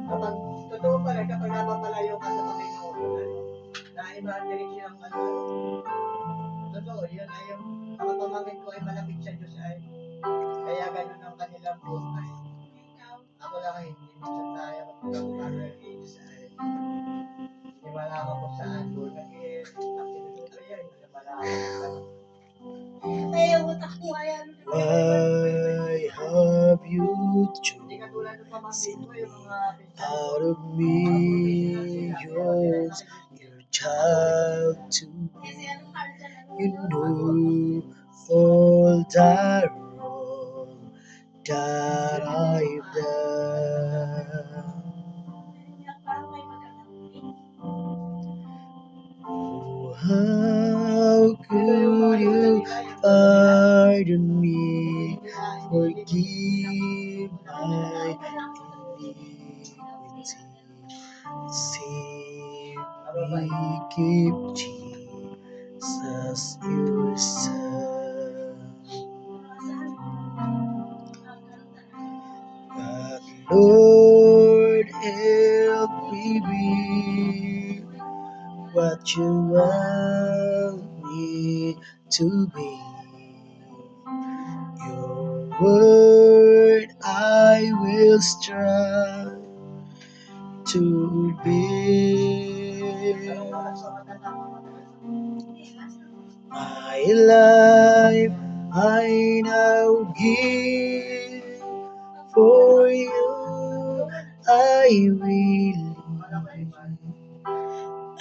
Kapag totoo pala, kapag napapalayo ka sa Panginoon, na iba ang direksyon ng totoo, yun ay yung mga pamangkin ko ay malapit sa Diyos ay kaya ganun ang kanilang buhay. Ako lang ay hindi minsan tayo kapag ako religious ay hindi wala ako kung saan born again, ang sinusunod yan, wala ako. Why have you chosen out of millions your child to be? You know all the wrong that I've done. Oh, how could you pardon me, forgive my iniquity, save me, keep Jesus your son. But Lord, help me be what you want me to be. Your word I will strive to obey. My life I now give, for you I will live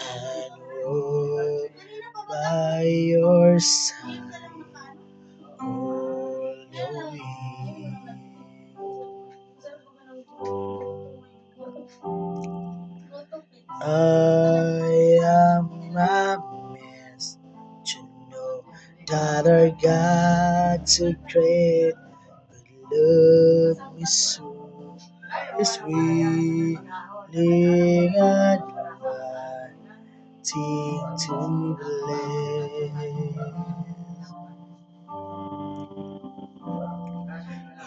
and walk by your side all the way. I am a mess, to know that our God so great would love me so, is willing and wanting to bless.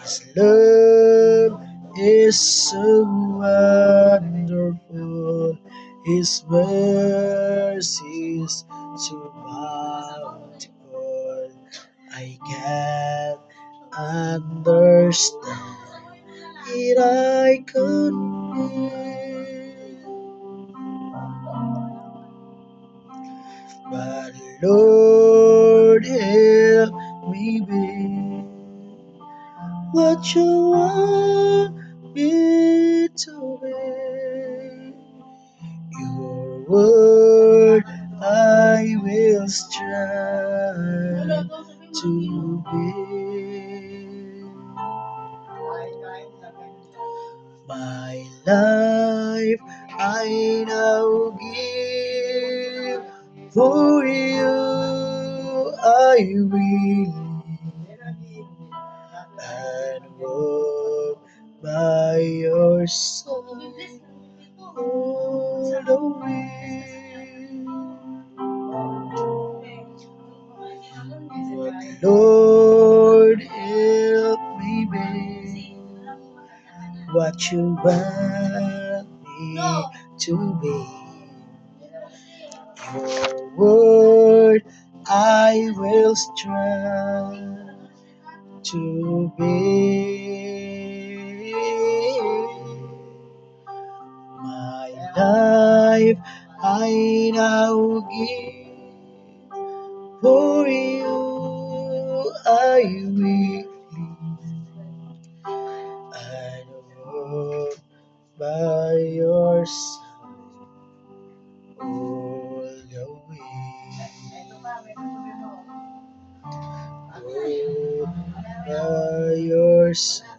His love is so wonderful, His mercies so bountiful. I can't understand it, I couldn't. But Lord, help me be what you want me to be. Your word I will strive to be. My life I now give, for you I will live and walk by your side all the way. But Lord, help me be what you want me to be. Your word I will strive to be. My life I now give, for you I will live and walk by your side all the way. Walk by your side